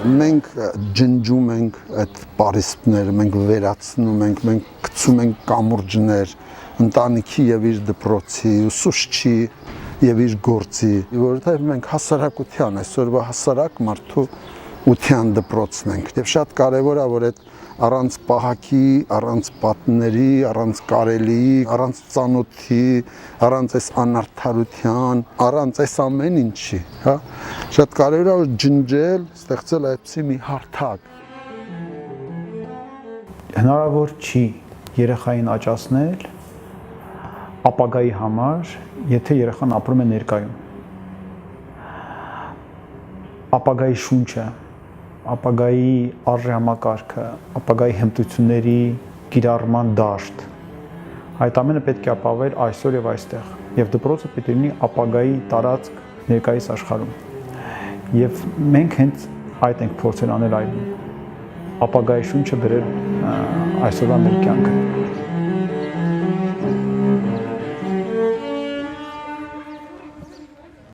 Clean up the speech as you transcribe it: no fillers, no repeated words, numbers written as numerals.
Մենք ջնջում ենք այդ պարիսպները, մենք վերացնում ենք, մենք գցում ենք կամուրջներ ընտանիքի եւ իր դպրոցի, ուսուցչի եւ իր գործի, որովհետեւ մենք հասարակության, այսօրվա հասարակ մարդու ության դպրոցն ենք եւ շատ կարեւոր է որ այդ առանց պահակի, առանց պատների, առանց կարելիի, առանց ծանոթի, առանց այս անարդարության, առանց այս ամեն ինչի, հա, շատ կարևոր է ջնջել, ստեղծել այդպիսի մի հարթակ։ Հնարավոր չի երեխային աճացնել ապագայի համար, եթե երեխան ապրում է ներկայում։ Ապագայի շունչը, ապագայի արժեհամակարգը, ապագայի հմտությունների կիրառման դաշտ, այդ ամենը պետք է ապահովել այսօր եւ այստեղ, եւ դպրոցը պետք է լինի ապագայի տարածք ներկայիս աշխարհում։ Եվ մենք հենց այդ ենք փորձել անել այլն, ապագայի շունչը դրել այսօրվա մեր կյանքը։